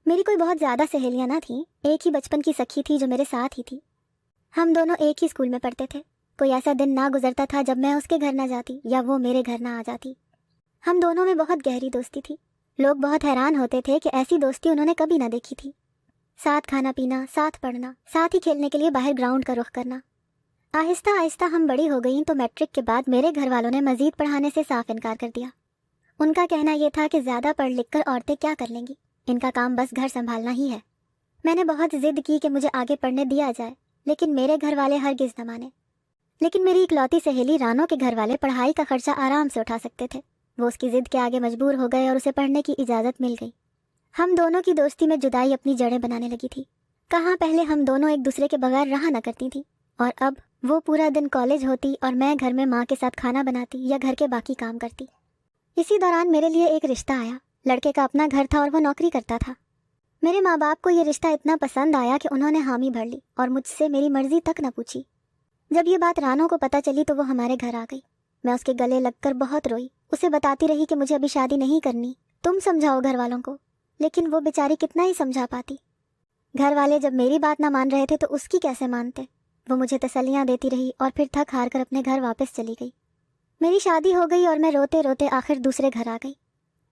میری کوئی بہت زیادہ سہیلیاں نہ تھیں، ایک ہی بچپن کی سکھی تھی جو میرے ساتھ ہی تھی۔ ہم دونوں ایک ہی اسکول میں پڑھتے تھے۔ کوئی ایسا دن نہ گزرتا تھا جب میں اس کے گھر نہ جاتی یا وہ میرے گھر نہ آ جاتی۔ ہم دونوں میں بہت گہری دوستی تھی۔ لوگ بہت حیران ہوتے تھے کہ ایسی دوستی انہوں نے کبھی نہ دیکھی تھی۔ ساتھ کھانا پینا، ساتھ پڑھنا، ساتھ ہی کھیلنے کے لیے باہر گراؤنڈ کا رخ کرنا۔ آہستہ آہستہ ہم بڑی ہو گئیں تو میٹرک کے بعد میرے گھر والوں نے مزید پڑھانے سے صاف انکار کر دیا۔ ان کا کہنا یہ تھا کہ زیادہ پڑھ لکھ کر عورتیں کیا کر لیں گی، ان کا کام بس گھر سنبھالنا ہی ہے۔ میں نے بہت ضد کی کہ مجھے آگے پڑھنے دیا جائے، لیکن میرے گھر والے ہرگز نہ مانے۔ لیکن میری اکلوتی سہیلی رانو کے گھر والے پڑھائی کا خرچہ آرام سے اٹھا سکتے تھے۔ وہ اس کی ضد کے آگے مجبور ہو گئے اور اسے پڑھنے کی اجازت مل گئی۔ ہم دونوں کی دوستی میں جدائی اپنی جڑیں بنانے لگی تھی۔ کہاں پہلے ہم دونوں ایک دوسرے کے بغیر رہا نہ کرتی تھیں، اور اب وہ پورا دن کالج ہوتی اور میں گھر میں ماں کے ساتھ کھانا بناتی یا گھر کے باقی کام کرتی۔ اسی دوران میرے لیے ایک رشتہ آیا۔ لڑکے کا اپنا گھر تھا اور وہ نوکری کرتا تھا۔ میرے ماں باپ کو یہ رشتہ اتنا پسند آیا کہ انہوں نے حامی بھر لی اور مجھ سے میری مرضی تک نہ پوچھی۔ جب یہ بات رانو کو پتہ چلی تو وہ ہمارے گھر آ گئی۔ میں اس کے گلے لگ کر بہت روئی، اسے بتاتی رہی کہ مجھے ابھی شادی نہیں کرنی، تم سمجھاؤ گھر والوں کو، لیکن وہ بیچاری کتنا ہی سمجھا پاتی۔ گھر والے جب میری بات نہ مان رہے تھے تو اس کی کیسے مانتے۔ وہ مجھے تسلیاں دیتی رہی اور پھر تھک ہار کر اپنے گھر واپس چلی گئی۔ میری شادی ہو گئی اور میں روتے روتے آخر دوسرے گھر آ گئی۔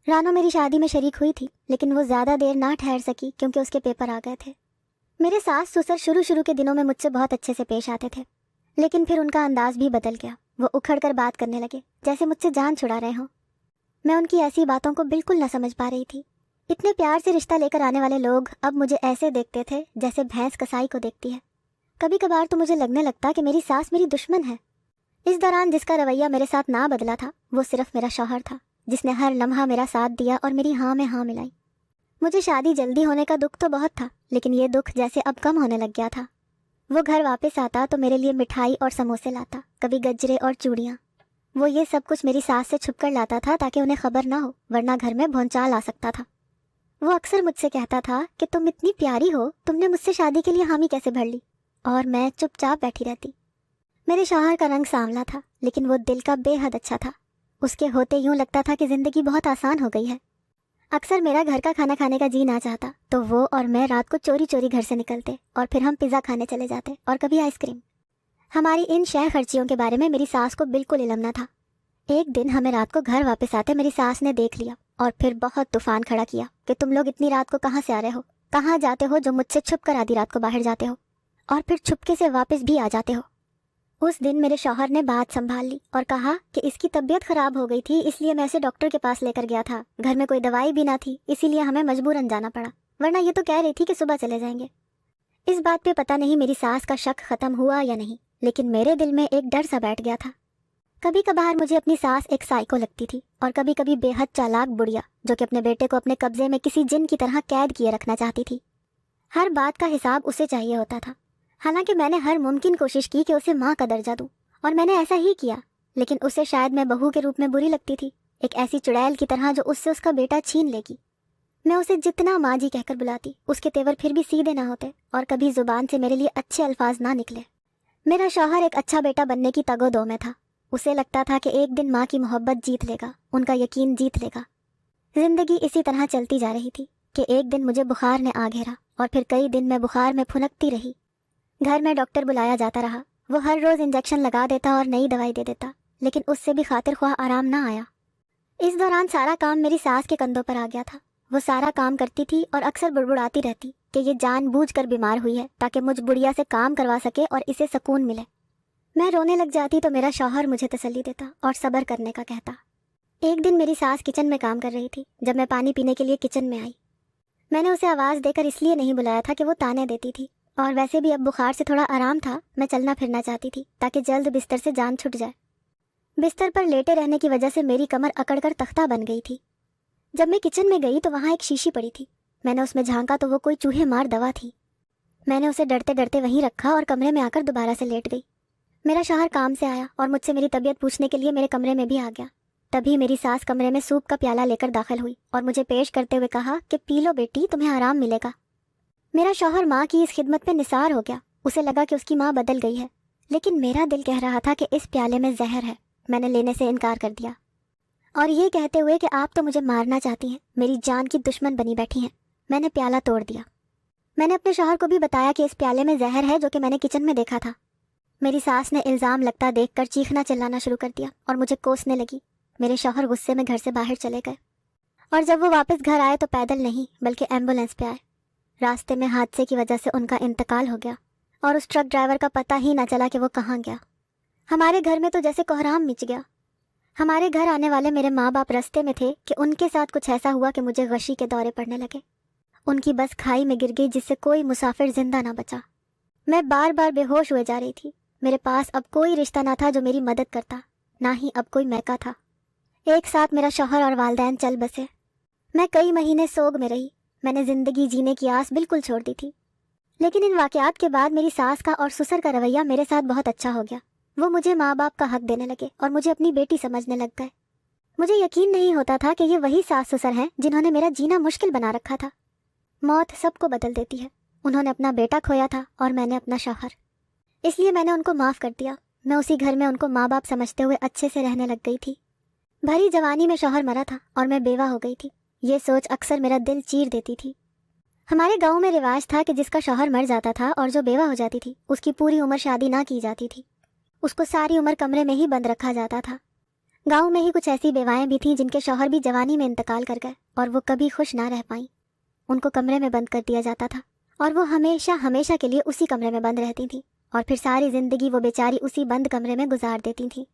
رانو میری شادی میں شریک ہوئی تھی، لیکن وہ زیادہ دیر نہ ٹھہر سکی کیونکہ اس کے پیپر آ گئے تھے۔ میرے ساس سسر شروع کے دنوں میں مجھ سے بہت اچھے سے پیش آتے تھے، لیکن پھر ان کا انداز بھی بدل گیا۔ وہ اکھڑ کر بات کرنے لگے جیسے مجھ سے جان چھڑا رہے ہوں۔ میں ان کی ایسی باتوں کو بالکل نہ سمجھ پا رہی تھی۔ اتنے پیار سے رشتہ لے کر آنے والے لوگ اب مجھے ایسے دیکھتے تھے جیسے بھینس کسائی کو دیکھتی ہے۔ کبھی کبھار تو مجھے لگنے لگتا کہ میری ساس میری دشمن ہے۔ اس دوران جس کا رویہ میرے ساتھ نہ بدلا تھا وہ صرف میرا شوہر تھا، جس نے ہر لمحہ میرا ساتھ دیا اور میری ہاں میں ہاں ملائی۔ مجھے شادی جلدی ہونے کا دکھ تو بہت تھا، لیکن یہ دکھ جیسے اب کم ہونے لگ گیا تھا۔ وہ گھر واپس آتا تو میرے لیے مٹھائی اور سموسے لاتا، کبھی گجرے اور چوڑیاں۔ وہ یہ سب کچھ میری ساس سے چھپ کر لاتا تھا تاکہ انہیں خبر نہ ہو، ورنہ گھر میں بھونچال آ سکتا تھا۔ وہ اکثر مجھ سے کہتا تھا کہ تم اتنی پیاری ہو، تم نے مجھ سے شادی کے لیے حامی کیسے بھر لی، اور میں چپ چاپ بیٹھی رہتی۔ میرے شوہر کا رنگ سانولا تھا، لیکن وہ دل کا بے حد اچھا تھا۔ اس کے ہوتے یوں لگتا تھا کہ زندگی بہت آسان ہو گئی ہے۔ اکثر میرا گھر کا کھانا کھانے کا جی نہ چاہتا تو وہ اور میں رات کو چوری چوری گھر سے نکلتے اور پھر ہم پیزا کھانے چلے جاتے اور کبھی آئس کریم۔ ہماری ان شے خرچیوں کے بارے میں میری ساس کو بالکل علم نہ تھا۔ ایک دن ہمیں رات کو گھر واپس آتے میری ساس نے دیکھ لیا اور پھر بہت طوفان کھڑا کیا کہ تم لوگ اتنی رات کو کہاں سے آ رہے ہو، کہاں جاتے ہو جو مجھ سے چھپ کر آدھی رات کو باہر جاتے ہو اور پھر چھپکے سے واپس بھی آ جاتے ہو۔ اس دن میرے شوہر نے بات سنبھال لی اور کہا کہ اس کی طبیعت خراب ہو گئی تھی، اس لیے میں اسے ڈاکٹر کے پاس لے کر گیا تھا۔ گھر میں کوئی دوائی بھی نہ تھی، اسی لیے ہمیں مجبوراً جانا پڑا، ورنہ یہ تو کہہ رہی تھی کہ صبح چلے جائیں گے۔ اس بات پہ پتہ نہیں میری ساس کا شک ختم ہوا یا نہیں، لیکن میرے دل میں ایک ڈر سا بیٹھ گیا تھا۔ کبھی کبھار مجھے اپنی ساس ایک سائیکو لگتی تھی اور کبھی کبھی بے حد چالاک بڑھیا جو کہ اپنے بیٹے کو اپنے قبضے میں کسی جن کی طرح قید کیے رکھنا چاہتی تھی۔ ہر بات کا حساب اسے چاہیے ہوتا تھا۔ حالانکہ میں نے ہر ممکن کوشش کی کہ اسے ماں کا درجہ دوں، اور میں نے ایسا ہی کیا، لیکن اسے شاید میں بہو کے روپ میں بری لگتی تھی، ایک ایسی چڑیل کی طرح جو اس سے اس کا بیٹا چھین لے گی۔ میں اسے جتنا ماں جی کہہ کر بلاتی، اس کے تیور پھر بھی سیدھے نہ ہوتے اور کبھی زبان سے میرے لیے اچھے الفاظ نہ نکلے۔ میرا شوہر ایک اچھا بیٹا بننے کی تگ و دو میں تھا۔ اسے لگتا تھا کہ ایک دن ماں کی محبت جیت لے گا، ان کا یقین جیت لے گا۔ زندگی اسی طرح چلتی جا رہی تھی کہ ایک دن مجھے بخار نے آ گھیرا اور پھر کئی دن میں بخار میں پھنکتی رہی۔ گھر میں ڈاکٹر بلایا جاتا رہا، وہ ہر روز انجیکشن لگا دیتا اور نئی دوائی دے دیتا، لیکن اس سے بھی خاطر خواہ آرام نہ آیا۔ اس دوران سارا کام میری ساس کے کندھوں پر آ گیا تھا۔ وہ سارا کام کرتی تھی اور اکثر بڑبڑاتی رہتی کہ یہ جان بوجھ کر بیمار ہوئی ہے تاکہ مجھ بڑھیا سے کام کروا سکے اور اسے سکون ملے۔ میں رونے لگ جاتی تو میرا شوہر مجھے تسلی دیتا اور صبر کرنے کا کہتا۔ ایک دن میری ساس کچن میں کام کر رہی تھی جب میں پانی پینے کے لیے کچن میں آئی۔ میں نے اسے آواز دے کر اس لیے نہیں بلایا تھا کہ وہ تانے دیتی تھی، اور ویسے بھی اب بخار سے تھوڑا آرام تھا، میں چلنا پھرنا چاہتی تھی تاکہ جلد بستر سے جان چھٹ جائے۔ بستر پر لیٹے رہنے کی وجہ سے میری کمر اکڑ کر تختہ بن گئی تھی۔ جب میں کچن میں گئی تو وہاں ایک شیشی پڑی تھی۔ میں نے اس میں جھانکا تو وہ کوئی چوہے مار دوا تھی۔ میں نے اسے ڈرتے ڈرتے وہیں رکھا اور کمرے میں آ کر دوبارہ سے لیٹ گئی۔ میرا شوہر کام سے آیا اور مجھ سے میری طبیعت پوچھنے کے لیے میرے کمرے میں بھی آ گیا۔ تبھی میری ساس کمرے میں سوپ کا پیالہ لے کر داخل ہوئی اور مجھے پیش کرتے ہوئے کہا کہ پی لو بیٹی، تمہیں آرام ملے گا۔ میرا شوہر ماں کی اس خدمت پہ نثار ہو گیا، اسے لگا کہ اس کی ماں بدل گئی ہے، لیکن میرا دل کہہ رہا تھا کہ اس پیالے میں زہر ہے۔ میں نے لینے سے انکار کر دیا اور یہ کہتے ہوئے کہ آپ تو مجھے مارنا چاہتی ہیں، میری جان کی دشمن بنی بیٹھی ہیں، میں نے پیالہ توڑ دیا۔ میں نے اپنے شوہر کو بھی بتایا کہ اس پیالے میں زہر ہے جو کہ میں نے کچن میں دیکھا تھا۔ میری ساس نے الزام لگتا دیکھ کر چیخنا چلانا شروع کر دیا اور مجھے کوسنے لگی۔ میرے شوہر غصے میں گھر سے باہر چلے گئے، اور جب وہ واپس گھر آئے تو پیدل نہیں بلکہ ایمبولینس پہ آئے۔ راستے میں حادثے کی وجہ سے ان کا انتقال ہو گیا، اور اس ٹرک ڈرائیور کا پتہ ہی نہ چلا کہ وہ کہاں گیا۔ ہمارے گھر میں تو جیسے کوہرام مچ گیا۔ ہمارے گھر آنے والے میرے ماں باپ رستے میں تھے کہ ان کے ساتھ کچھ ایسا ہوا کہ مجھے غشی کے دورے پڑنے لگے۔ ان کی بس کھائی میں گر گئی جس سے کوئی مسافر زندہ نہ بچا۔ میں بار بار بے ہوش ہوئے جا رہی تھی۔ میرے پاس اب کوئی رشتہ نہ تھا جو میری مدد کرتا، نہ ہی اب کوئی میکا تھا۔ ایک ساتھ میرا شوہر اور والدین چل بسے۔ میں کئی مہینے سوگ میں رہی۔ میں نے زندگی جینے کی آس بالکل چھوڑ دی تھی۔ لیکن ان واقعات کے بعد میری ساس کا اور سسر کا رویہ میرے ساتھ بہت اچھا ہو گیا۔ وہ مجھے ماں باپ کا حق دینے لگے اور مجھے اپنی بیٹی سمجھنے لگ گئے۔ مجھے یقین نہیں ہوتا تھا کہ یہ وہی ساس سسر ہیں جنہوں نے میرا جینا مشکل بنا رکھا تھا۔ موت سب کو بدل دیتی ہے۔ انہوں نے اپنا بیٹا کھویا تھا اور میں نے اپنا شوہر، اس لیے میں نے ان کو معاف کر دیا۔ میں اسی گھر میں ان کو ماں باپ سمجھتے ہوئے اچھے سے رہنے لگ گئی تھی۔ بھری جوانی میں شوہر مرا تھا اور میں بیوہ ہو گئی تھی۔ یہ سوچ اکثر میرا دل چیر دیتی تھی۔ ہمارے گاؤں میں رواج تھا کہ جس کا شوہر مر جاتا تھا اور جو بیوہ ہو جاتی تھی اس کی پوری عمر شادی نہ کی جاتی تھی، اس کو ساری عمر کمرے میں ہی بند رکھا جاتا تھا۔ گاؤں میں ہی کچھ ایسی بیوائیں بھی تھیں جن کے شوہر بھی جوانی میں انتقال کر گئے اور وہ کبھی خوش نہ رہ پائیں۔ ان کو کمرے میں بند کر دیا جاتا تھا اور وہ ہمیشہ ہمیشہ کے لیے اسی کمرے میں بند رہتی تھیں، اور پھر ساری زندگی وہ بیچاری اسی بند کمرے میں گزار دیتی تھیں۔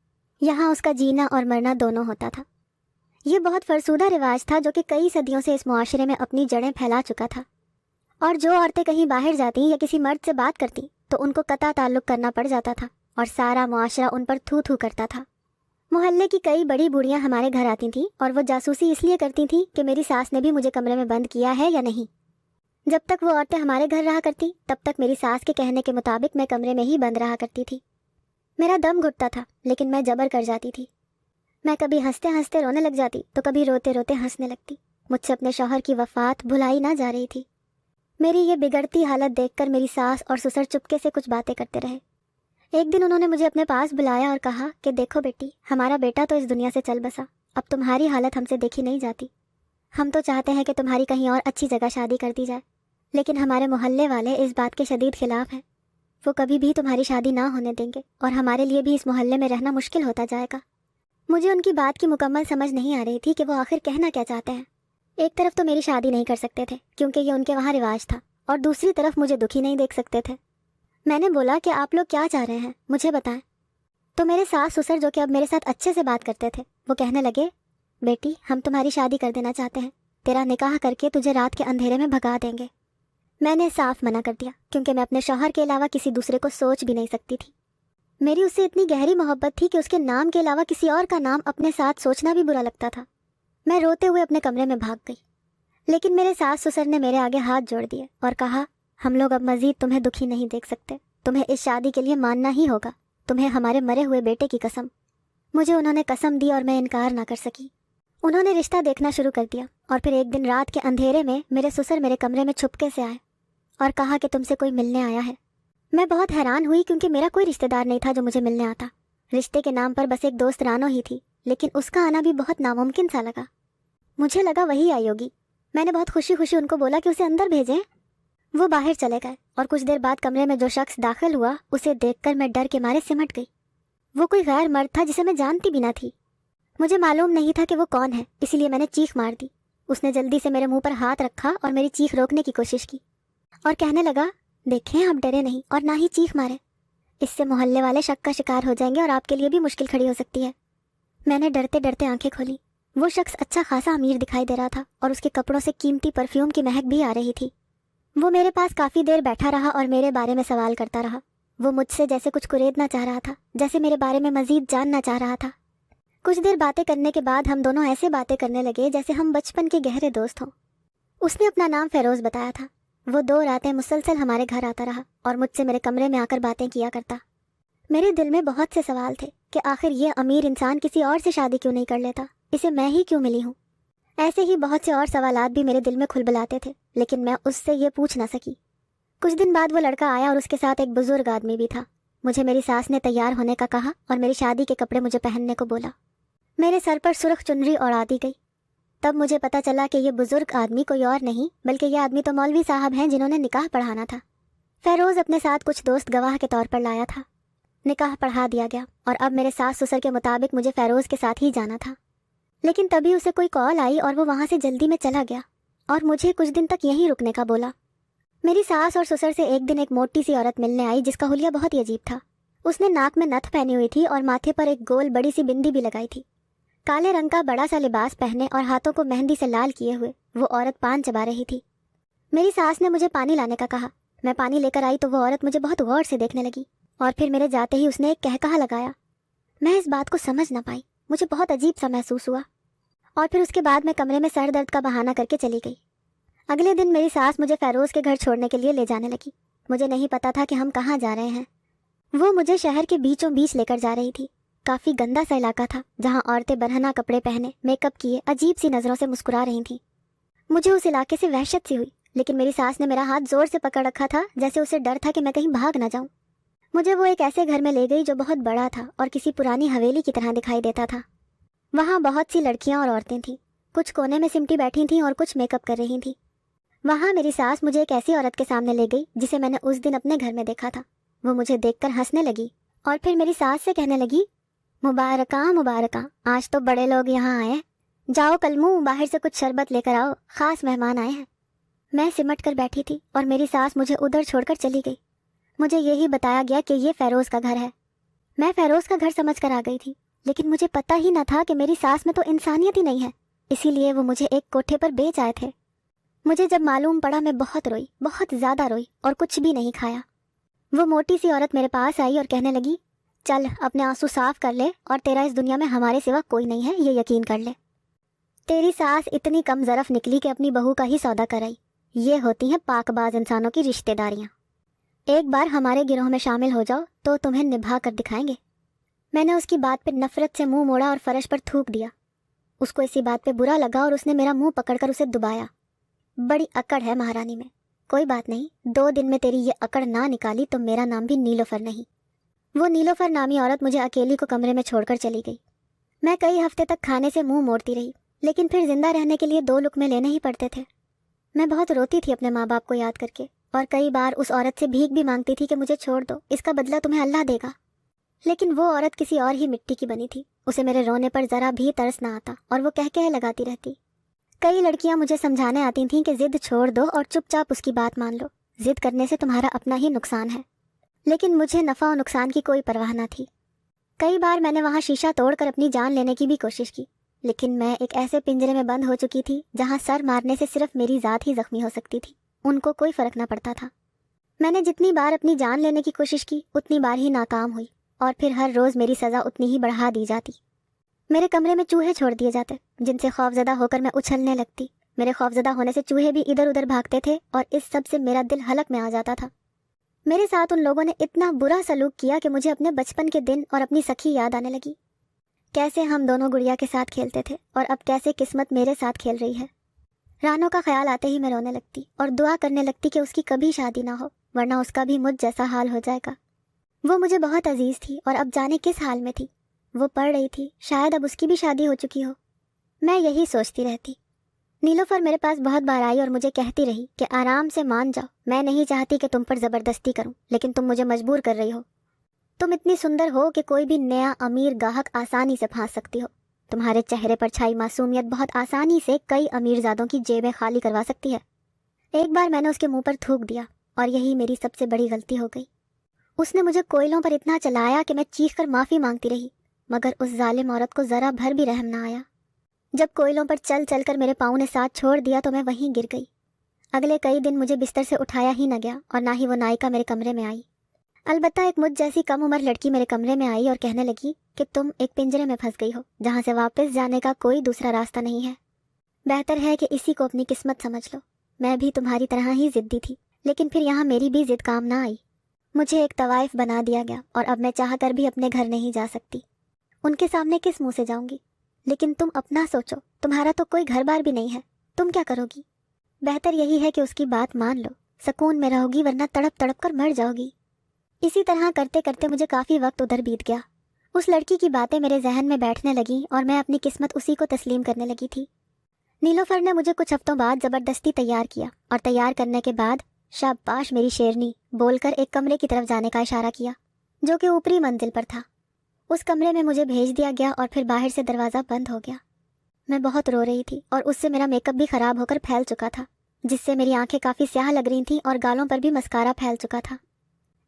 یہاں اس کا جینا اور مرنا دونوں ہوتا تھا۔ یہ بہت فرسودہ رواج تھا جو کہ کئی صدیوں سے اس معاشرے میں اپنی جڑیں پھیلا چکا تھا، اور جو عورتیں کہیں باہر جاتیں یا کسی مرد سے بات کرتیں تو ان کو قطع تعلق کرنا پڑ جاتا تھا اور سارا معاشرہ ان پر تھو تھو کرتا تھا۔ محلے کی کئی بڑی بوڑھیاں ہمارے گھر آتی تھیں اور وہ جاسوسی اس لیے کرتی تھیں کہ میری ساس نے بھی مجھے کمرے میں بند کیا ہے یا نہیں۔ جب تک وہ عورتیں ہمارے گھر رہا کرتی تب تک میری ساس کے کہنے کے مطابق میں کمرے میں ہی بند رہا کرتی تھی۔ میرا دم گھٹتا تھا لیکن میں جبر کر جاتی تھی۔ میں کبھی ہنستے ہنستے رونے لگ جاتی تو کبھی روتے روتے ہنسنے لگتی۔ مجھ سے اپنے شوہر کی وفات بھلائی نہ جا رہی تھی۔ میری یہ بگڑتی حالت دیکھ کر میری ساس اور سسر چپکے سے کچھ باتیں کرتے رہے۔ ایک دن انہوں نے مجھے اپنے پاس بلایا اور کہا کہ دیکھو بیٹی، ہمارا بیٹا تو اس دنیا سے چل بسا، اب تمہاری حالت ہم سے دیکھی نہیں جاتی۔ ہم تو چاہتے ہیں کہ تمہاری کہیں اور اچھی جگہ شادی کر دی جائے، لیکن ہمارے محلے والے اس بات کے شدید خلاف ہیں۔ وہ کبھی بھی تمہاری شادی نہ ہونے دیں گے اور ہمارے لیے بھی اس محلے میں رہنا مشکل ہوتا جائے گا۔ مجھے ان کی بات کی مکمل سمجھ نہیں آ رہی تھی کہ وہ آخر کہنا کیا چاہتے ہیں۔ ایک طرف تو میری شادی نہیں کر سکتے تھے کیونکہ یہ ان کے وہاں رواج تھا، اور دوسری طرف مجھے دکھی نہیں دیکھ سکتے تھے۔ میں نے بولا کہ آپ لوگ کیا چاہ رہے ہیں، مجھے بتائیں۔ تو میرے ساس سسر جو کہ اب میرے ساتھ اچھے سے بات کرتے تھے وہ کہنے لگے، بیٹی ہم تمہاری شادی کر دینا چاہتے ہیں، تیرا نکاح کر کے تجھے رات کے اندھیرے میں بھگا دیں گے۔ میں نے صاف منع کر دیا کیونکہ میں اپنے شوہر کے علاوہ کسی دوسرے کو سوچ بھی نہیں سکتی تھی۔ میری اس سے اتنی گہری محبت تھی کہ اس کے نام کے علاوہ کسی اور کا نام اپنے ساتھ سوچنا بھی برا لگتا تھا۔ میں روتے ہوئے اپنے کمرے میں بھاگ گئی، لیکن میرے ساس سسر نے میرے آگے ہاتھ جوڑ دیے اور کہا، ہم لوگ اب مزید تمہیں دکھی نہیں دیکھ سکتے، تمہیں اس شادی کے لیے ماننا ہی ہوگا، تمہیں ہمارے مرے ہوئے بیٹے کی قسم۔ مجھے انہوں نے قسم دی اور میں انکار نہ کر سکی۔ انہوں نے رشتہ دیکھنا شروع کر دیا، اور پھر ایک دن رات کے اندھیرے میں میرے سسر میرے کمرے میں چھپکے سے آئے اور کہا کہ تم سے کوئی ملنے آیا ہے۔ میں بہت حیران ہوئی کیونکہ میرا کوئی رشتہ دار نہیں تھا جو مجھے ملنے آتا۔ رشتے کے نام پر بس ایک دوست رانو ہی تھی، لیکن اس کا آنا بھی بہت ناممکن سا لگا۔ مجھے لگا وہی آئی ہوگی۔ میں نے بہت خوشی خوشی ان کو بولا کہ اسے اندر بھیجیں۔ وہ باہر چلے گئے اور کچھ دیر بعد کمرے میں جو شخص داخل ہوا اسے دیکھ کر میں ڈر کے مارے سمٹ گئی۔ وہ کوئی غیر مرد تھا جسے میں جانتی بھی نہ تھی۔ مجھے معلوم نہیں تھا کہ وہ کون ہے، اسی لیے میں نے چیخ مار دی۔ اس نے جلدی سے میرے منہ پر ہاتھ رکھا اور میری چیخ روکنے کی کوشش کی اور کہنے لگا، دیکھیں آپ ڈرے نہیں اور نہ ہی چیخ مارے، اس سے محلے والے شک کا شکار ہو جائیں گے اور آپ کے لیے بھی مشکل کھڑی ہو سکتی ہے۔ میں نے ڈرتے ڈرتے آنکھیں کھولی۔ وہ شخص اچھا خاصا امیر دکھائی دے رہا تھا اور اس کے کپڑوں سے قیمتی پرفیوم کی مہک بھی آ رہی تھی۔ وہ میرے پاس کافی دیر بیٹھا رہا اور میرے بارے میں سوال کرتا رہا۔ وہ مجھ سے جیسے کچھ کریدنا چاہ رہا تھا، جیسے میرے بارے میں مزید جاننا چاہ رہا تھا۔ کچھ دیر باتیں کرنے کے بعد ہم دونوں ایسے باتیں کرنے لگے جیسے ہم بچپن کے گہرے دوست ہوں۔ اس نے اپنا نام فیروز بتایا تھا۔ وہ 2 راتیں مسلسل ہمارے گھر آتا رہا اور مجھ سے میرے کمرے میں آ کر باتیں کیا کرتا۔ میرے دل میں بہت سے سوال تھے کہ آخر یہ امیر انسان کسی اور سے شادی کیوں نہیں کر لیتا، اسے میں ہی کیوں ملی ہوں۔ ایسے ہی بہت سے اور سوالات بھی میرے دل میں کھلبلاتے تھے، لیکن میں اس سے یہ پوچھ نہ سکی۔ کچھ دن بعد وہ لڑکا آیا اور اس کے ساتھ ایک بزرگ آدمی بھی تھا۔ مجھے میری ساس نے تیار ہونے کا کہا اور میری شادی کے کپڑے مجھے پہننے کو بولا۔ میرے سر پر سرخ چنری اڑا دی گئی۔ تب مجھے پتا چلا کہ یہ بزرگ آدمی کوئی اور نہیں بلکہ یہ آدمی تو مولوی صاحب ہیں جنہوں نے نکاح پڑھانا تھا۔ فیروز اپنے ساتھ کچھ دوست گواہ کے طور پر لایا تھا۔ نکاح پڑھا دیا گیا اور اب میرے ساس سسر کے مطابق مجھے فیروز کے ساتھ ہی جانا تھا، لیکن تبھی اسے کوئی کال آئی اور وہ وہاں سے جلدی میں چلا گیا اور مجھے کچھ دن تک یہیں رکنے کا بولا۔ میری ساس اور سسر سے ایک دن ایک موٹی سی عورت ملنے آئی جس کا حلیہ بہت ہی عجیب تھا۔ اس نے ناک میں نتھ پہنی ہوئی تھی اور ماتھے پر ایک گول بڑی سی بندی بھی لگائی تھی۔ کالے رنگ کا بڑا سا لباس پہنے اور ہاتھوں کو مہندی سے لال کیے ہوئے وہ عورت پان چبا رہی تھی۔ میری ساس نے مجھے پانی لانے کا کہا۔ میں پانی لے کر آئی تو وہ عورت مجھے بہت غور سے دیکھنے لگی اور پھر میرے جاتے ہی اس نے ایک کہا لگایا۔ میں اس بات کو سمجھ نہ پائی، مجھے بہت عجیب سا محسوس ہوا اور پھر اس کے بعد میں کمرے میں سر درد کا بہانہ کر کے چلی گئی۔ اگلے دن میری ساس مجھے فیروز کے گھر چھوڑنے کے لیے لے جانے لگی۔ مجھے نہیں پتا تھا کہ ہم کہاں جا رہے ہیں۔ وہ مجھے شہر کے بیچوں بیچ لے کر جا رہی تھی۔ کافی گندا سا علاقہ تھا جہاں عورتیں برہنہ کپڑے پہنے، میک اپ کیے، عجیب سی نظروں سے مسکرا رہی تھیں۔ مجھے اس علاقے سے وحشت سی ہوئی، لیکن میری ساس نے میرا ہاتھ زور سے پکڑ رکھا تھا جیسے اسے ڈر تھا کہ میں کہیں بھاگ نہ جاؤں۔ مجھے وہ ایک ایسے گھر میں لے گئی جو بہت بڑا تھا اور کسی پرانی حویلی کی طرح دکھائی دیتا تھا۔ وہاں بہت سی لڑکیاں اور عورتیں تھیں، کچھ کونے میں سمٹی بیٹھی تھیں اور کچھ میک اپ کر رہی تھیں۔ وہاں میری ساس مجھے ایک ایسی عورت کے سامنے لے گئی جسے میں نے اس دن اپنے گھر میں دیکھا تھا۔ وہ مجھے دیکھ کر ہنسنے لگی اور پھر میری ساس سے کہنے لگی، مبارکاں مبارکاں، آج تو بڑے لوگ یہاں آئے ہیں، جاؤ کلمو باہر سے کچھ شربت لے کر آؤ، خاص مہمان آئے ہیں۔ میں سمٹ کر بیٹھی تھی اور میری ساس مجھے ادھر چھوڑ کر چلی گئی۔ مجھے یہی بتایا گیا کہ یہ فیروز کا گھر ہے۔ میں فیروز کا گھر سمجھ کر آ گئی تھی، لیکن مجھے پتہ ہی نہ تھا کہ میری ساس میں تو انسانیت ہی نہیں ہے، اسی لیے وہ مجھے ایک کوٹھے پر بیچ آئے تھے۔ مجھے جب معلوم پڑا میں بہت روئی، بہت زیادہ روئی اور کچھ بھی نہیں کھایا۔ وہ موٹی سی عورت میرے پاس آئی اور کہنے لگی، چل اپنے آنسو صاف کر لے اور تیرا اس دنیا میں ہمارے سوا کوئی نہیں ہے، یہ یقین کر لے۔ تیری ساس اتنی کم ظرف نکلی کہ اپنی بہو کا ہی سودا کرائی۔ یہ ہوتی ہیں پاک باز انسانوں کی رشتہ داریاں۔ ایک بار ہمارے گروہ میں شامل ہو جاؤ تو تمہیں نبھا کر دکھائیں گے۔ میں نے اس کی بات پہ نفرت سے منہ موڑا اور فرش پر تھوک دیا۔ اس کو اسی بات پہ برا لگا اور اس نے میرا منہ پکڑ کر اسے دبایا۔ بڑی اکڑ ہے مہارانی میں، کوئی بات نہیں، 2 دن میں تیری یہ اکڑ نہ نکالی تو میرا نام بھی نیلوفر نہیں۔ وہ نیلوفر نامی عورت مجھے اکیلی کو کمرے میں چھوڑ کر چلی گئی۔ میں کئی ہفتے تک کھانے سے منہ موڑتی رہی، لیکن پھر زندہ رہنے کے لیے 2 لقمے لینے ہی پڑتے تھے۔ میں بہت روتی تھی اپنے ماں باپ کو یاد کر کے اور کئی بار اس عورت سے بھیک بھی مانگتی تھی کہ مجھے چھوڑ دو، اس کا بدلہ تمہیں اللہ دے گا۔ لیکن وہ عورت کسی اور ہی مٹی کی بنی تھی، اسے میرے رونے پر ذرا بھی ترس نہ آتا اور وہ کہہ لگاتی رہتی۔ کئی لڑکیاں مجھے سمجھانے آتی تھیں کہ ضد چھوڑ دو اور چپ چاپ اس کی بات مان لو، ضد کرنے سے تمہارا اپنا ہی نقصان ہے، لیکن مجھے نفع و نقصان کی کوئی پرواہ نہ تھی۔ کئی بار میں نے وہاں شیشہ توڑ کر اپنی جان لینے کی بھی کوشش کی، لیکن میں ایک ایسے پنجرے میں بند ہو چکی تھی جہاں سر مارنے سے صرف میری ذات ہی زخمی ہو سکتی تھی، ان کو کوئی فرق نہ پڑتا تھا۔ میں نے جتنی بار اپنی جان لینے کی کوشش کی اتنی بار ہی ناکام ہوئی اور پھر ہر روز میری سزا اتنی ہی بڑھا دی جاتی۔ میرے کمرے میں چوہے چھوڑ دیے جاتے جن سے خوفزدہ ہو کر میں اچھلنے لگتی۔ میرے خوفزدہ ہونے سے چوہے بھی ادھر ادھر بھاگتے تھے اور اس سب سے میرا دل حلق میں آ جاتا تھا۔ میرے ساتھ ان لوگوں نے اتنا برا سلوک کیا کہ مجھے اپنے بچپن کے دن اور اپنی سکھی یاد آنے لگی۔ کیسے ہم دونوں گڑیا کے ساتھ کھیلتے تھے اور اب کیسے قسمت میرے ساتھ کھیل رہی ہے۔ رانو کا خیال آتے ہی میں رونے لگتی اور دعا کرنے لگتی کہ اس کی کبھی شادی نہ ہو، ورنہ اس کا بھی مجھ جیسا حال ہو جائے گا۔ وہ مجھے بہت عزیز تھی اور اب جانے کس حال میں تھی۔ وہ پڑھ رہی تھی، شاید اب اس کی بھی شادی ہو چکی ہو۔ میں یہی سوچتی رہتی۔ نیلوفر میرے پاس بہت بار آئی اور مجھے کہتی رہی کہ آرام سے مان جاؤ، میں نہیں چاہتی کہ تم پر زبردستی کروں، لیکن تم مجھے مجبور کر رہی ہو۔ تم اتنی سندر ہو کہ کوئی بھی نیا امیر گاہک آسانی سے پھانس سکتی ہو۔ تمہارے چہرے پر چھائی معصومیت بہت آسانی سے کئی امیر زادوں کی جیبیں خالی کروا سکتی ہے۔ ایک بار میں نے اس کے منہ پر تھوک دیا اور یہی میری سب سے بڑی غلطی ہو گئی۔ اس نے مجھے کوئلوں پر اتنا چلایا کہ میں چیخ کر معافی مانگتی رہی، مگر اس ظالم عورت کو ذرا بھر بھی رحم نہ آیا۔ جب کوئلوں پر چل چل کر میرے پاؤں نے ساتھ چھوڑ دیا تو میں وہیں گر گئی۔ اگلے کئی دن مجھے بستر سے اٹھایا ہی نہ گیا اور نہ ہی وہ نائکا میرے کمرے میں آئی۔ البتہ ایک مجھ جیسی کم عمر لڑکی میرے کمرے میں آئی اور کہنے لگی کہ تم ایک پنجرے میں پھنس گئی ہو جہاں سے واپس جانے کا کوئی دوسرا راستہ نہیں ہے، بہتر ہے کہ اسی کو اپنی قسمت سمجھ لو۔ میں بھی تمہاری طرح ہی ضدی تھی، لیکن پھر یہاں میری بھی ضد کام نہ آئی۔ مجھے ایک طوائف بنا دیا گیا اور اب میں چاہ کر بھی اپنے گھر نہیں جا سکتی۔ ان کے سامنے کس منہ سے جاؤں گی؟ لیکن تم اپنا سوچو، تمہارا تو کوئی گھر بار بھی نہیں ہے، تم کیا کرو گی؟ بہتر یہی ہے کہ اس کی بات مان لو، سکون میں رہو گی، ورنہ تڑپ تڑپ کر مر جاؤ گی۔ اسی طرح کرتے کرتے مجھے کافی وقت ادھر بیت گیا۔ اس لڑکی کی باتیں میرے ذہن میں بیٹھنے لگیں اور میں اپنی قسمت اسی کو تسلیم کرنے لگی تھی۔ نیلوفر نے مجھے کچھ ہفتوں بعد زبردستی تیار کیا اور تیار کرنے کے بعد شاباش میری شیرنی بول کر ایک کمرے کی طرف جانے کا اشارہ کیا جو کہ اوپری منزل پر تھا۔ اس کمرے میں مجھے بھیج دیا گیا اور پھر باہر سے دروازہ بند ہو گیا۔ میں بہت رو رہی تھی اور اس سے میرا میک اپ بھی خراب ہو کر پھیل چکا تھا، جس سے میری آنکھیں کافی سیاہ لگ رہی تھیں اور گالوں پر بھی مسکارا پھیل چکا تھا۔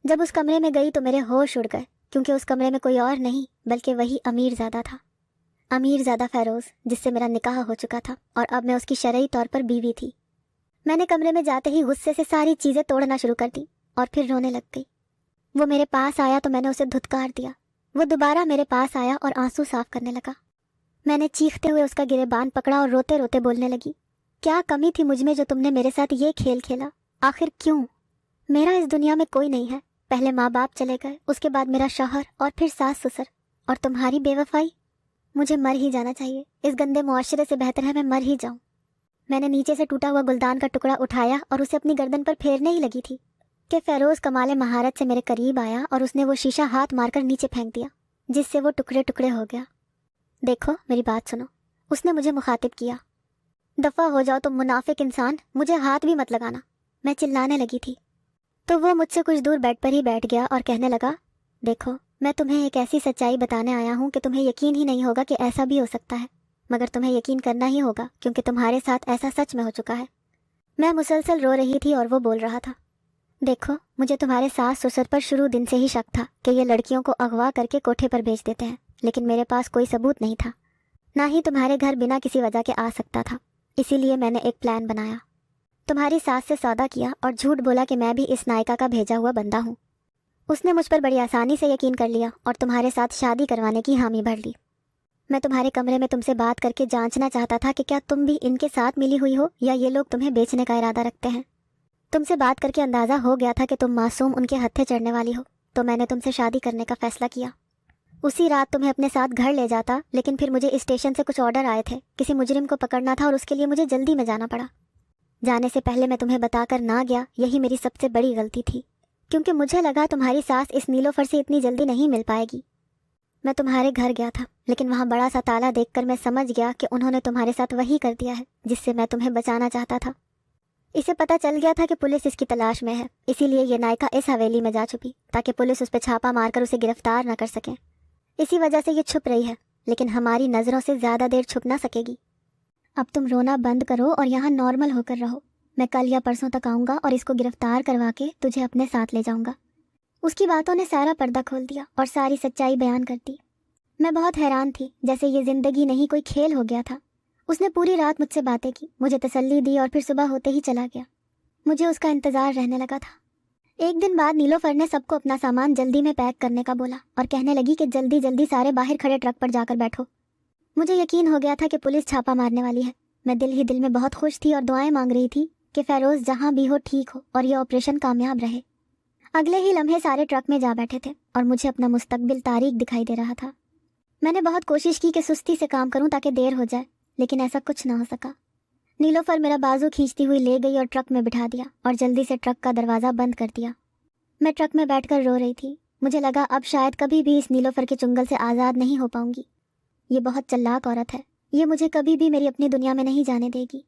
جب اس کمرے میں گئی تو میرے ہوش اڑ گئے، کیونکہ اس کمرے میں کوئی اور نہیں بلکہ وہی امیر زادہ تھا، امیر زادہ فیروز، جس سے میرا نکاح ہو چکا تھا اور اب میں اس کی شرعی طور پر بیوی تھی۔ میں نے کمرے میں جاتے ہی غصے سے ساری چیزیں توڑنا شروع کر دی اور پھر رونے لگ گئی۔ وہ میرے پاس آیا تو میں نے اسے دھتکار دیا۔ وہ دوبارہ میرے پاس آیا اور آنسو صاف کرنے لگا۔ میں نے چیختے ہوئے اس کا گریبان پکڑا اور روتے روتے بولنے لگی، کیا کمی تھی مجھ میں جو تم نے میرے ساتھ یہ کھیل کھیلا؟ آخر کیوں؟ میرا اس دنیا میں کوئی نہیں ہے، پہلے ماں باپ چلے گئے، اس کے بعد میرا شوہر اور پھر ساس سسر، اور تمہاری بے وفائی۔ مجھے مر ہی جانا چاہیے، اس گندے معاشرے سے بہتر ہے میں مر ہی جاؤں۔ میں نے نیچے سے ٹوٹا ہوا گلدان کا ٹکڑا اٹھایا اور اسے اپنی گردن پر پھیرنے ہی لگی تھی کہ فیروز کمال مہارت سے میرے قریب آیا اور اس نے وہ شیشہ ہاتھ مار کر نیچے پھینک دیا، جس سے وہ ٹکڑے ٹکڑے ہو گیا۔ دیکھو میری بات سنو، اس نے مجھے مخاطب کیا، دفع ہو جاؤ تم منافق انسان، مجھے ہاتھ بھی مت لگانا۔ میں چلانے لگی تھی تو وہ مجھ سے کچھ دور بیڈ پر ہی بیٹھ گیا اور کہنے لگا، دیکھو میں تمہیں ایک ایسی سچائی بتانے آیا ہوں کہ تمہیں یقین ہی نہیں ہوگا کہ ایسا بھی ہو سکتا ہے، مگر تمہیں یقین کرنا ہی ہوگا کیونکہ تمہارے ساتھ ایسا سچ میں ہو چکا ہے۔ میں مسلسل رو رہی تھی اور وہ بول رہا تھا، دیکھو مجھے تمہارے ساس سسر پر شروع دن سے ہی شک تھا کہ یہ لڑکیوں کو اغوا کر کے کوٹھے پر بھیج دیتے ہیں، لیکن میرے پاس کوئی ثبوت نہیں تھا، نہ ہی تمہارے گھر بنا کسی وجہ کے آ سکتا تھا، اسی لیے میں نے ایک پلان بنایا۔ تمہاری ساس سے سودا کیا اور جھوٹ بولا کہ میں بھی اس نائکا کا بھیجا ہوا بندہ ہوں۔ اس نے مجھ پر بڑی آسانی سے یقین کر لیا اور تمہارے ساتھ شادی کروانے کی حامی بھر لی۔ میں تمہارے کمرے میں تم سے بات کر کے جانچنا چاہتا تھا کہ کیا تم بھی ان کے ساتھ ملی ہوئی ہو یا یہ لوگ تمہیں بیچنے کا ارادہ رکھتے ہیں۔ تم سے بات کر کے اندازہ ہو گیا تھا کہ تم معصوم ان کے ہتھے چڑھنے والی ہو، تو میں نے تم سے شادی کرنے کا فیصلہ کیا۔ اسی رات تمہیں اپنے ساتھ گھر لے جاتا، لیکن پھر مجھے اسٹیشن سے کچھ آرڈر آئے تھے، کسی مجرم کو پکڑنا تھا اور اس کے لیے مجھے جلدی میں جانا پڑا۔ جانے سے پہلے میں تمہیں بتا کر نہ گیا، یہی میری سب سے بڑی غلطی تھی، کیونکہ مجھے لگا تمہاری ساس اس نیلوفر سے اتنی جلدی نہیں مل پائے گی۔ میں تمہارے گھر گیا تھا، لیکن وہاں بڑا سا تالا دیکھ کر میں سمجھ گیا کہ انہوں نے تمہارے ساتھ وہی کر دیا ہے جس سے میں تمہیں بچانا چاہتا تھا۔ اسے پتہ چل گیا تھا کہ پولیس اس کی تلاش میں ہے، اسی لیے یہ نائکا اس حویلی میں جا چھپی تاکہ پولیس اس پہ چھاپا مار کر اسے گرفتار نہ کر سکیں۔ اسی وجہ سے یہ چھپ رہی ہے، لیکن ہماری نظروں سے زیادہ دیر چھپ نہ سکے گی۔ اب تم رونا بند کرو اور یہاں نارمل ہو کر رہو۔ میں کل یا پرسوں تک آؤں گا اور اس کو گرفتار کروا کے تجھے اپنے ساتھ لے جاؤں گا۔ اس کی باتوں نے سارا پردہ کھول دیا اور ساری سچائی بیان کر دی۔ میں بہت حیران تھی، جیسے یہ زندگی نہیں کوئی کھیل ہو گیا تھا۔ اس نے پوری رات مجھ سے باتیں کی، مجھے تسلی دی اور پھر صبح ہوتے ہی چلا گیا۔ مجھے اس کا انتظار رہنے لگا تھا۔ ایک دن بعد نیلوفر نے سب کو اپنا سامان جلدی میں پیک کرنے کا بولا اور کہنے لگی کہ جلدی جلدی سارے باہر کھڑے ٹرک پر جا کر بیٹھو۔ مجھے یقین ہو گیا تھا کہ پولیس چھاپا مارنے والی ہے۔ میں دل ہی دل میں بہت خوش تھی اور دعائیں مانگ رہی تھی کہ فیروز جہاں بھی ہو ٹھیک ہو اور یہ آپریشن کامیاب رہے۔ اگلے ہی لمحے سارے ٹرک میں جا بیٹھے تھے اور مجھے اپنا مستقبل تاریک دکھائی دے رہا تھا۔ میں نے بہت کوشش کی کہ سستی سے کام کروں تاکہ دیر ہو جائے، لیکن ایسا کچھ نہ ہو سکا۔ نیلوفر میرا بازو کھینچتی ہوئی لے گئی اور ٹرک میں بٹھا دیا اور جلدی سے ٹرک کا دروازہ بند کر دیا۔ میں ٹرک میں بیٹھ کر رو رہی تھی۔ مجھے لگا اب شاید کبھی بھی اس نیلوفر کے چنگل سے آزاد نہیں ہو پاؤں گی۔ یہ بہت چلاک عورت ہے، یہ مجھے کبھی بھی میری اپنی دنیا میں نہیں جانے دے گی۔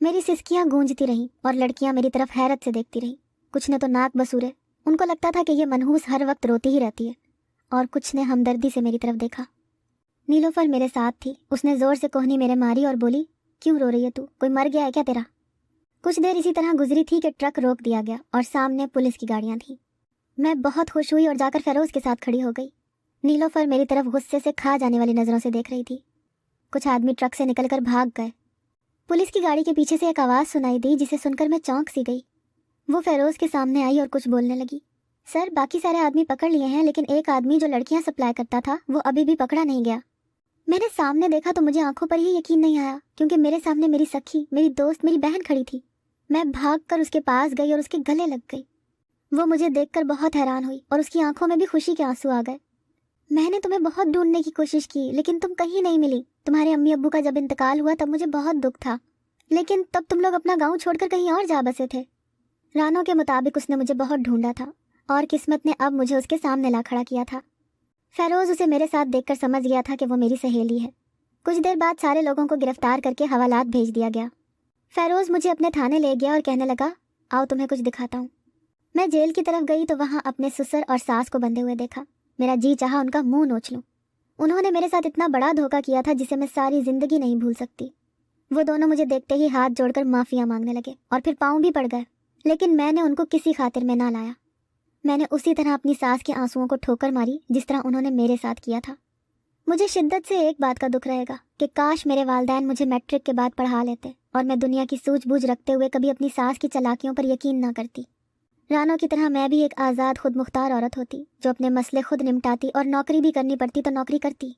میری سسکیاں گونجتی رہیں اور لڑکیاں میری طرف حیرت سے دیکھتی رہیں۔ کچھ نے تو ناک بسورے، ان کو لگتا تھا کہ یہ منحوس ہر وقت روتی ہی رہتی ہے، اور کچھ نے ہمدردی سے میری طرف دیکھا۔ نیلوفر میرے ساتھ تھی۔ اس نے زور سے کوہنی میرے ماری اور بولی، کیوں رو رہی ہے تو؟ کوئی مر گیا ہے کیا تیرا؟ کچھ دیر اسی طرح گزری تھی کہ ٹرک روک دیا گیا اور سامنے پولیس کی گاڑیاں تھیں۔ میں بہت خوش ہوئی اور جا کر فیروز کے ساتھ کھڑی ہو گئی۔ نیلوفر میری طرف غصے سے کھا جانے والی نظروں سے دیکھ رہی تھی۔ کچھ آدمی ٹرک سے نکل کر بھاگ گئے۔ پولیس کی گاڑی کے پیچھے سے ایک آواز سنائی دی جسے سن کر میں چونک سی گئی۔ وہ فیروز کے سامنے آئی اور کچھ بولنے لگی، سر باقی سارے آدمی پکڑ لیے ہیں، لیکن ایک آدمی جو لڑکیاں سپلائی کرتا تھا وہ ابھی بھی پکڑا نہیں گیا۔ میں نے سامنے دیکھا تو مجھے آنکھوں پر ہی یقین نہیں آیا، کیونکہ میرے سامنے میری سکھی، میری دوست، میری بہن کھڑی تھی۔ میں بھاگ کر اس کے پاس گئی اور اس کے گلے لگ گئی۔ وہ مجھے دیکھ کر بہت حیران ہوئی اور اس کی آنکھوں میں بھی خوشی کے آنسو آ گئے۔ میں نے تمہیں بہت ڈھونڈنے کی کوشش کی، لیکن تم کہیں نہیں ملی۔ تمہارے امی ابو کا جب انتقال ہوا تب مجھے بہت دکھ تھا، لیکن تب تم لوگ اپنا گاؤں چھوڑ کر کہیں اور جا بسے تھے۔ رانو کے مطابق اس نے مجھے بہت ڈھونڈا تھا اور قسمت نے اب مجھے اس کے سامنے لا کھڑا کیا تھا۔ فیروز اسے میرے ساتھ دیکھ کر سمجھ گیا تھا کہ وہ میری سہیلی ہے۔ کچھ دیر بعد سارے لوگوں کو گرفتار کر کے حوالات بھیج دیا گیا۔ فیروز مجھے اپنے تھانے لے گیا اور کہنے لگا آؤ تمہیں کچھ دکھاتا ہوں۔ میں جیل کی طرف گئی تو وہاں اپنے سسر اور ساس کو بندھے ہوئے دیکھا۔ میرا جی چاہا ان کا منہ نوچ لوں۔ انہوں نے میرے ساتھ اتنا بڑا دھوکہ کیا تھا جسے میں ساری زندگی نہیں بھول سکتی۔ وہ دونوں مجھے دیکھتے ہی ہاتھ جوڑ کر معافیاں مانگنے لگے اور پھر پاؤں بھی پڑ گئے، لیکن میں نے ان کو کسی خاطر میں نہ لایا۔ میں نے اسی طرح اپنی ساس کے آنسوؤں کو ٹھوکر ماری جس طرح انہوں نے میرے ساتھ کیا تھا۔ مجھے شدت سے ایک بات کا دکھ رہے گا کہ کاش میرے والدین مجھے میٹرک کے بعد پڑھا لیتے اور میں دنیا کی سوجھ بوجھ رکھتے ہوئے کبھی اپنی ساس کی چالاکیوں پر یقین نہ کرتی۔ رانو کی طرح میں بھی ایک آزاد خود مختار عورت ہوتی جو اپنے مسئلے خود نمٹاتی اور نوکری بھی کرنی پڑتی تو نوکری کرتی۔